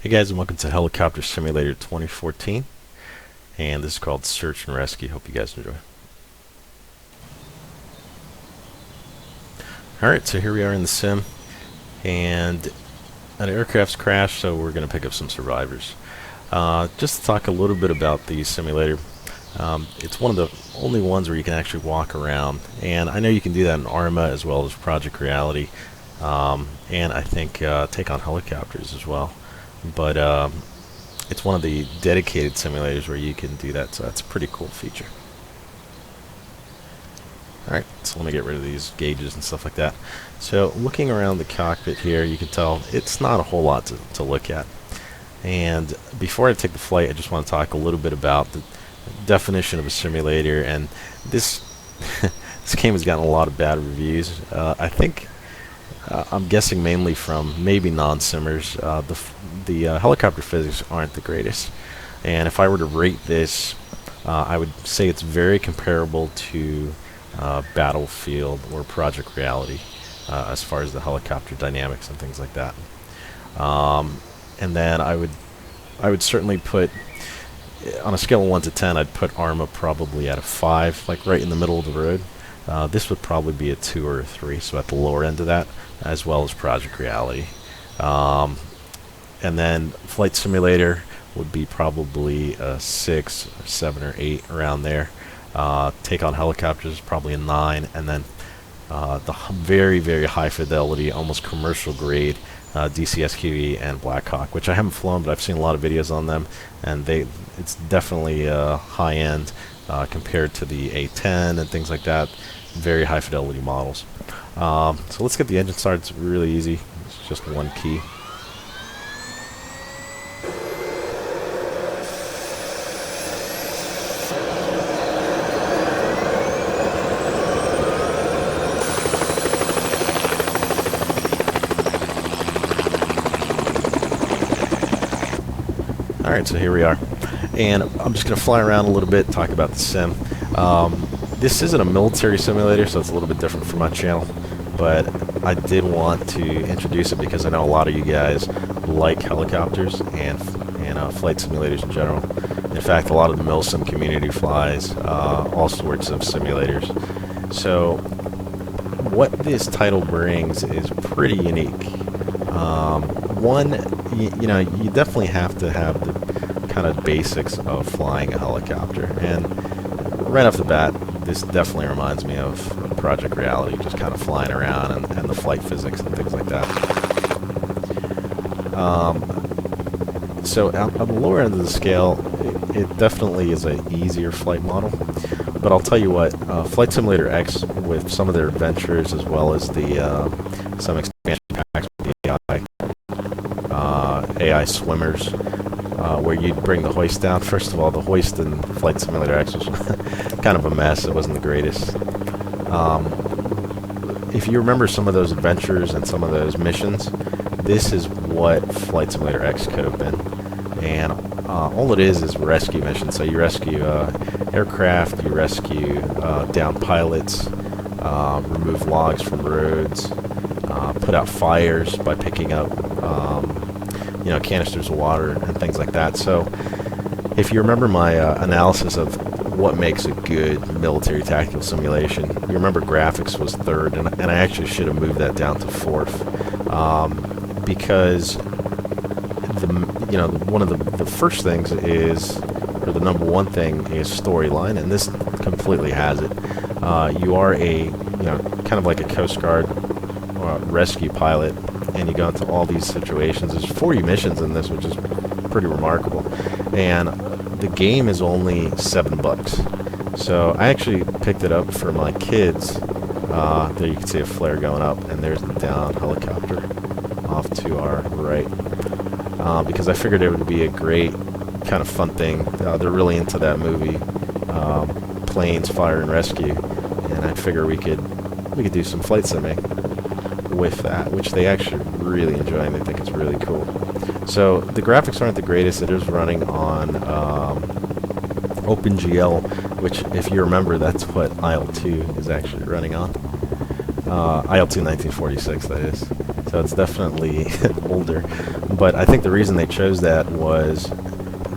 Hey guys, and welcome to Helicopter Simulator 2014, and this is called Search and Rescue. Hope you guys enjoy. Alright, so here we are in the sim, and an aircraft's crashed, so we're going to pick up some survivors. Just to talk a little bit about the simulator, it's one of the only ones where you can actually walk around, and I know you can do that in Arma as well as Project Reality, and I think take on helicopters as well. But it's one of the dedicated simulators where you can do that, so that's a pretty cool feature. Alright, so let me get rid of these gauges and stuff like that. So looking around the cockpit here, you can tell it's not a whole lot to look at. And before I take the flight, I just want to talk a little bit about the definition of a simulator. And this this game has gotten a lot of bad reviews. I think I'm guessing mainly from maybe non-simmers. The helicopter physics aren't the greatest, and if I were to rate this, I would say it's very comparable to Battlefield or Project Reality as far as the helicopter dynamics and things like that. And then I would certainly put, on a scale of 1 to 10, I'd put Arma probably at a 5, like right in the middle of the road. This would probably be a 2 or a 3, so at the lower end of that, as well as Project Reality. And then Flight Simulator would be probably a 6, or 7, or 8, around there. Take on Helicopters, probably a 9, and then the very, very high fidelity, almost commercial grade DCSQE and Black Hawk, which I haven't flown, but I've seen a lot of videos on them, and it's definitely high end compared to the A10 and things like that. Very high fidelity models. So let's get the engine started. It's really easy. It's just one key. Alright, so here we are. And I'm just going to fly around a little bit, talk about the sim. This isn't a military simulator, so it's a little bit different from my channel, but I did want to introduce it because I know a lot of you guys like helicopters and flight simulators in general. In fact, a lot of the milsim community flies all sorts of simulators. So what this title brings is pretty unique. One, you know, you definitely have to have the kind of basics of flying a helicopter, and right off the bat, this definitely reminds me of Project Reality, just kind of flying around and the flight physics and things like that. So on the lower end of the scale, it definitely is an easier flight model. But I'll tell you what, Flight Simulator X, with some of their adventures as well as the some expansion packs with the AI swimmers, where you'd bring the hoist down. First of all, the hoist in Flight Simulator X was kind of a mess. It wasn't the greatest. If you remember some of those adventures and some of those missions, this is what Flight Simulator X could have been. And all it is rescue missions. So you rescue aircraft, you rescue down pilots, remove logs from roads, put out fires by picking up canisters of water and things like that. So if you remember my analysis of what makes a good military tactical simulation, you remember graphics was third, and I actually should have moved that down to fourth, because one of the first things is, or the number one thing is storyline, and this completely has it. You are a kind of like a Coast Guard rescue pilot, and you go into all these situations. There's 40 missions in this, which is pretty remarkable, and the game is only $7. So I actually picked it up for my kids. There you can see a flare going up, and there's the down helicopter off to our right, because I figured it would be a great kind of fun thing. They're really into that movie, Planes, Fire and Rescue, and I figure we could do some flight simming with that, which they actually really enjoy, and they think it's really cool. So the graphics aren't the greatest. It is running on OpenGL, which, if you remember, that's what IL-2 is actually running on. IL-2 1946, that is. So it's definitely older. But I think the reason they chose that was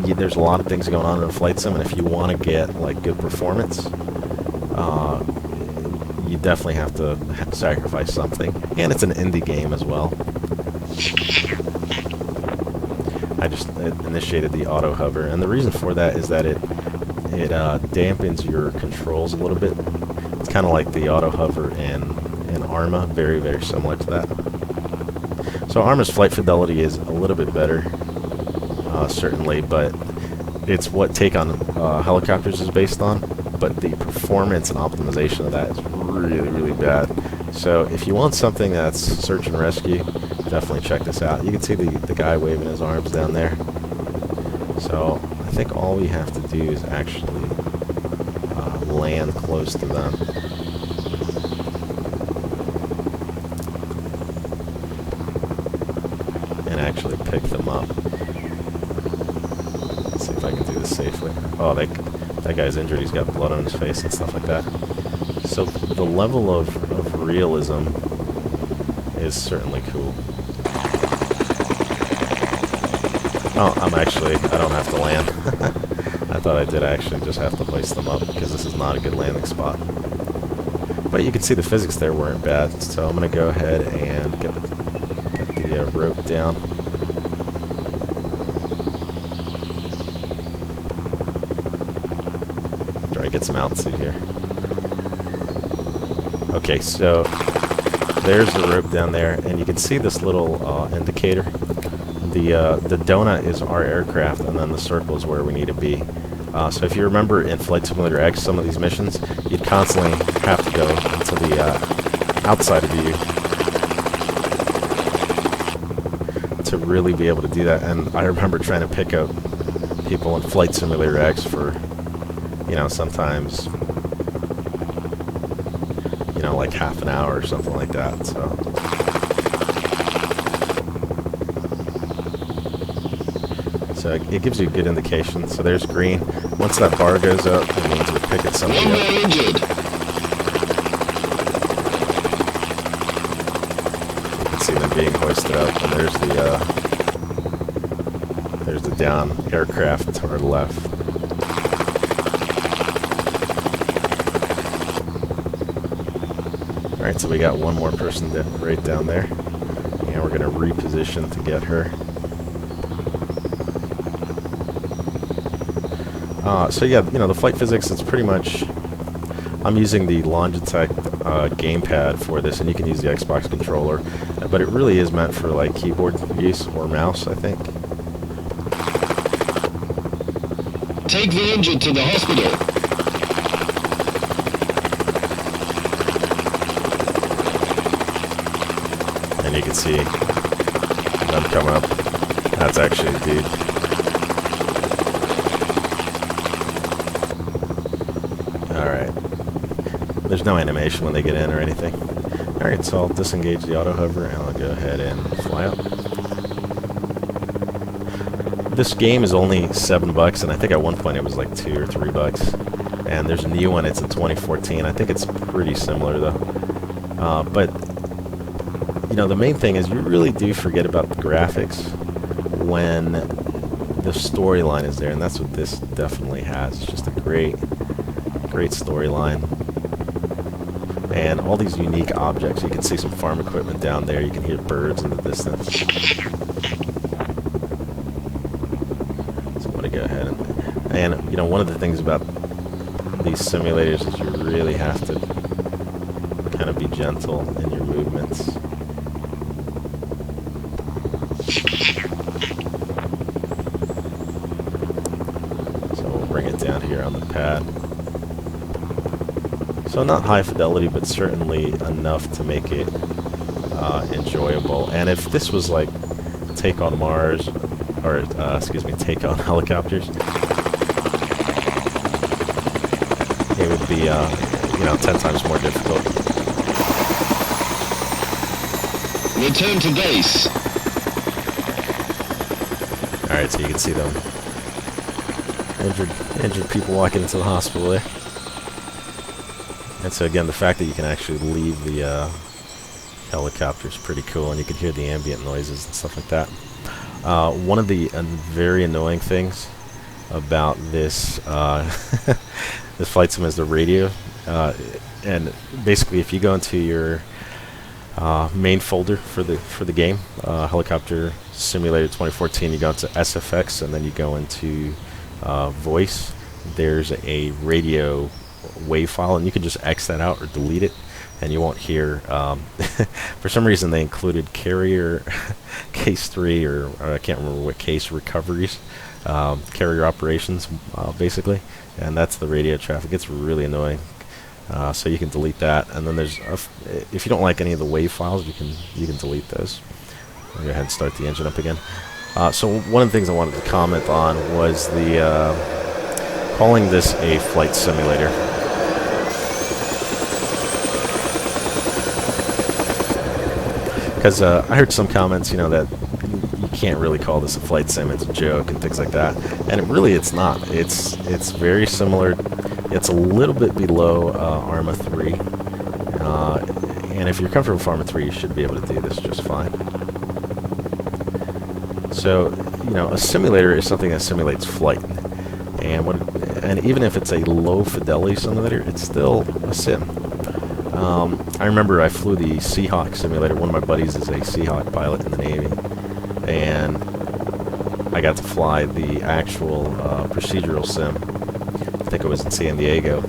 there's a lot of things going on in a flight sim, and if you want to get like good performance, you definitely have to sacrifice something. And it's an indie game as well. I just initiated the auto hover, and the reason for that is that it dampens your controls a little bit. It's kind of like the auto hover in Arma, very, very similar to that. So Arma's flight fidelity is a little bit better, certainly, but it's what Take on Helicopters is based on, but the performance and optimization of that is really, really bad. So if you want something that's search and rescue, definitely check this out. You can see the guy waving his arms down there. So I think all we have to do is actually land close to them. And actually pick them up. Let's see if I can do this safely. Oh, that guy's injured. He's got blood on his face and stuff like that. So the level of realism is certainly cool. Oh, I don't have to land. I thought I did actually just have to place them up, because this is not a good landing spot. But you can see the physics there weren't bad, so I'm going to go ahead and get the rope down. Try to get some altitude here. Okay, so there's the rope down there, and you can see this little indicator. The donut is our aircraft, and then the circle is where we need to be. So if you remember in Flight Simulator X, some of these missions, you'd constantly have to go into the outside view to really be able to do that. And I remember trying to pick up people in Flight Simulator X for, sometimes, like half an hour or something like that. So it gives you a good indication. So there's green. Once that bar goes up, it means we're picking somebody up. You can see them being hoisted up, and there's the down aircraft to our left. All right, so we got one more person right down there, and we're going to reposition to get her. So yeah, the flight physics, it's pretty much, I'm using the Logitech gamepad for this, and you can use the Xbox controller, but it really is meant for like keyboard use or mouse, I think. Take the injured to the hospital. And you can see them come up. That's actually a dude. There's no animation when they get in or anything. Alright, so I'll disengage the auto hover and I'll go ahead and fly up. This game is only $7, and I think at one point it was like $2 or $3. And there's a new one, it's a 2014. I think it's pretty similar though. But the main thing is you really do forget about the graphics when the storyline is there, and that's what this definitely has. It's just a great storyline. And all these unique objects. You can see some farm equipment down there. You can hear birds in the distance. So I'm going to go ahead and one of the things about these simulators is you really have to kind of be gentle in your movements. So we'll bring it down here on the pad. So not high fidelity, but certainly enough to make it enjoyable. And if this was like Take on Mars, or Take on Helicopters, it would be 10 times more difficult. Return to base. All right, so you can see them injured people walking into the hospital there. And so again, the fact that you can actually leave the helicopter is pretty cool, and you can hear the ambient noises and stuff like that. One of the very annoying things about this this flight sim is the radio, and basically if you go into your main folder for the game, Helicopter Simulator 2014, you go into SFX and then you go into voice. There's a radio wave file, and you can just X that out or delete it, and you won't hear. For some reason, they included carrier case 3, or I can't remember what case, recoveries, carrier operations, basically, and that's the radio traffic. It's really annoying. So you can delete that, and then there's if you don't like any of the wave files, you can delete those. I'll go ahead and start the engine up again. So one of the things I wanted to comment on was the calling this a flight simulator. Because I heard some comments, that you can't really call this a flight sim, it's a joke and things like that. And it's not. It's very similar. It's a little bit below Arma 3. And if you're comfortable with Arma 3, you should be able to do this just fine. So, a simulator is something that simulates flight. And even if it's a low fidelity simulator, it's still a sim. I remember I flew the Seahawk simulator. One of my buddies is a Seahawk pilot in the Navy, and I got to fly the actual procedural sim. I think it was in San Diego.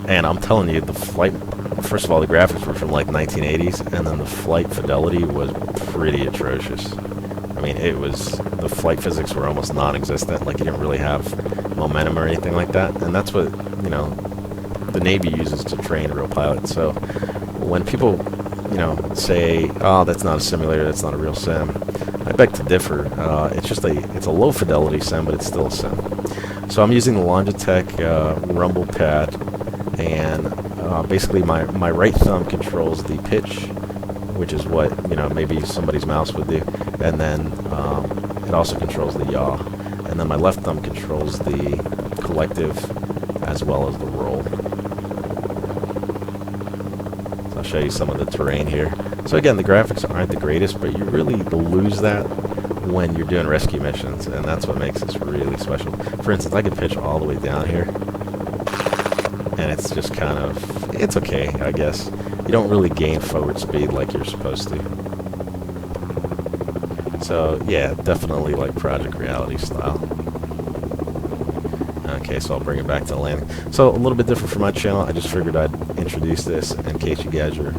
And I'm telling you, the flight, first of all, the graphics were from like 1980s, and then the flight fidelity was pretty atrocious. I mean, the flight physics were almost non-existent, like you didn't really have momentum or anything like that, and that's what, the Navy uses to train real pilots. So when people, say, oh, that's not a simulator, that's not a real sim, I beg to differ. It's a low fidelity sim, but it's still a sim. So I'm using the Logitech rumble pad, and basically my right thumb controls the pitch, which is what, maybe somebody's mouse would do, and then it also controls the yaw, and then my left thumb controls the collective as well as the roll. So I'll show you some of the terrain here. So again, the graphics aren't the greatest, but you really lose that when you're doing rescue missions, and that's what makes this really special. For instance, I could pitch all the way down here, and it's just it's okay, I guess. You don't really gain forward speed like you're supposed to. So yeah, definitely like Project Reality style. Okay, so I'll bring it back to landing. So a little bit different from my channel. I just figured I'd introduce this in case you guys are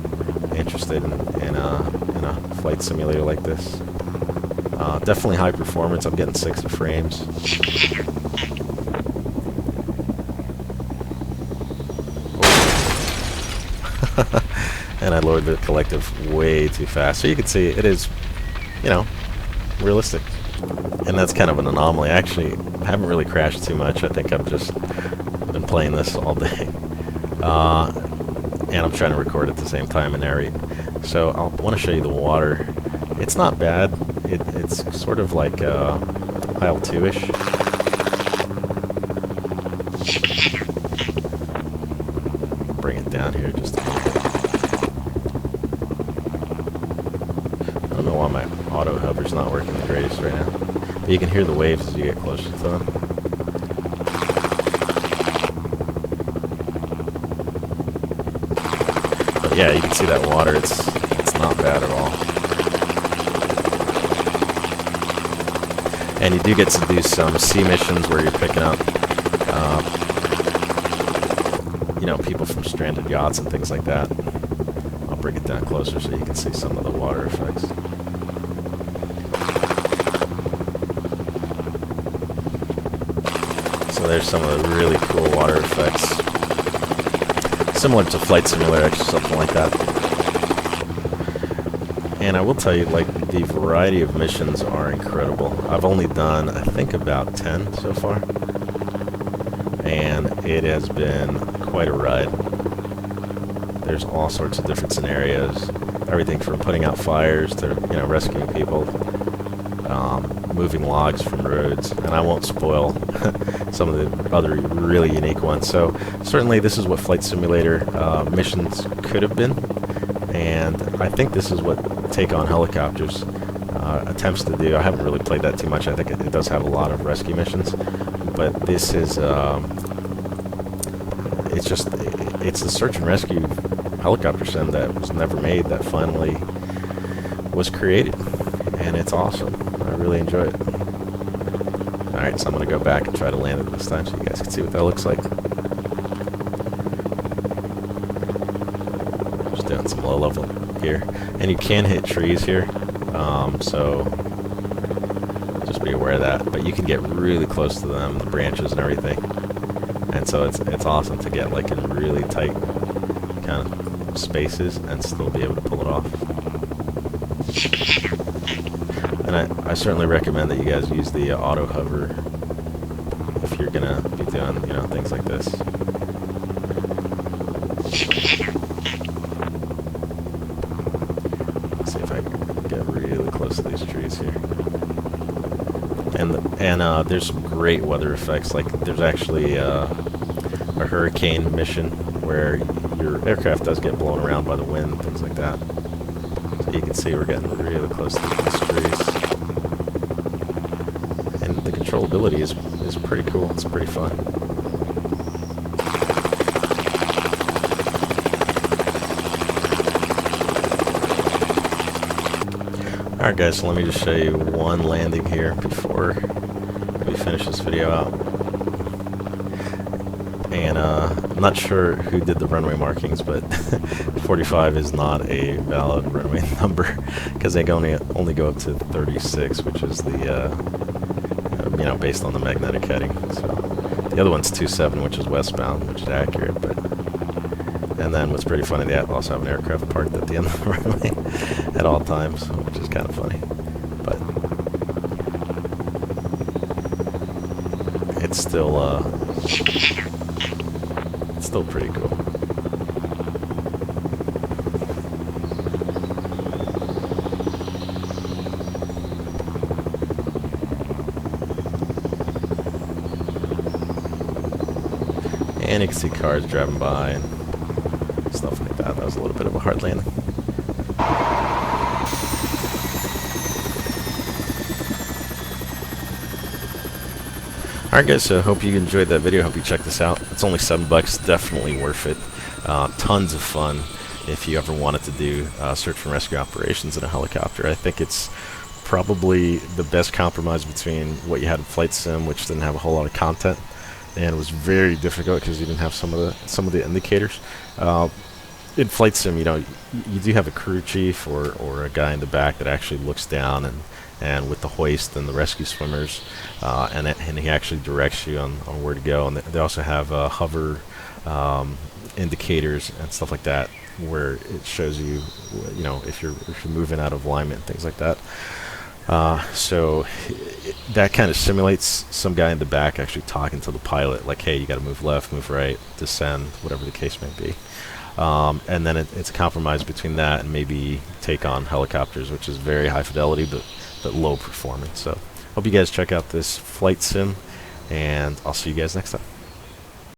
interested in a flight simulator like this. Definitely high performance. I'm getting 60 frames. And I lowered the collective way too fast. So you can see it is, realistic. And that's kind of an anomaly. Actually, I haven't really crashed too much. I think I've just been playing this all day. And I'm trying to record at the same time and narrate. So I want to show you the water. It's not bad. It's sort of like Isle 2-ish. Bring it down here just a little bit. I don't know why my auto hover's not working the greatest right now. But you can hear the waves as you get closer to them. But yeah, you can see that water. It's not bad at all. And you do get to do some sea missions where you're picking up, people from stranded yachts and things like that. I'll bring it down closer so you can see some of the water effects. So there's some of the really cool water effects. Similar to Flight Simulator, actually, something like that. And I will tell you, the variety of missions are incredible. I've only done, I think, about 10 so far. And it has been quite a ride. There's all sorts of different scenarios. Everything from putting out fires to, rescuing people, moving logs from roads. And I won't spoil some of the other really unique ones. So certainly this is what Flight Simulator missions could have been. And think this is what Take on Helicopters attempts to do. I haven't really played that too much. I think it does have a lot of rescue missions, but this is it's the search and rescue helicopter sim that was never made that finally was created, and it's awesome. I really enjoy it. Alright, so I'm going to go back and try to land it this time so you guys can see what that looks like. Just doing some low level here. And you can hit trees here, so just be aware of that. But you can get really close to them, the branches and everything. And so it's awesome to get like in really tight kind of spaces and still be able to pull it off. And I certainly recommend that you guys use the auto hover if you're gonna be doing, you know, things like this. Let's see if I can get really close to these trees here. And there's some great weather effects. Like there's actually a hurricane mission where your aircraft does get blown around by the wind and things like that. So you can see we're getting really close to these trees. And the controllability is pretty cool. It's pretty fun. Alright guys, so let me just show you one landing here before we finish this video out. And I'm not sure who did the runway markings, but 45 is not a valid runway number because they only go up to 36, which is the you know, based on the magnetic heading. So the other one's 27, which is westbound, which is accurate. But and then what's pretty funny, they also have an aircraft parked at the end of the runway at all times, which is kind of funny. But it's still pretty cool. And you can see cars driving by and stuff like that. That was a little bit of a hard landing. Alright guys, so hope you enjoyed that video. Hope you check this out. It's only $7, definitely worth it. Tons of fun if you ever wanted to do search and rescue operations in a helicopter. I think it's probably the best compromise between what you had in Flight Sim, which didn't have a whole lot of content, and it was very difficult because you didn't have some of the indicators. In Flight Sim, you know, you do have a crew chief or a guy in the back that actually looks down and with the hoist and the rescue swimmers, and he actually directs you on where to go. And they also have hover indicators and stuff like that, where it shows you, you know, if you're moving out of alignment and things like that. So that kind of simulates some guy in the back actually talking to the pilot, like, hey, you got to move left, move right, descend, whatever the case may be. And then it's a compromise between that and maybe Take on Helicopters, which is very high fidelity but low performance. So hope you guys check out this Flight Sim, and I'll see you guys next time.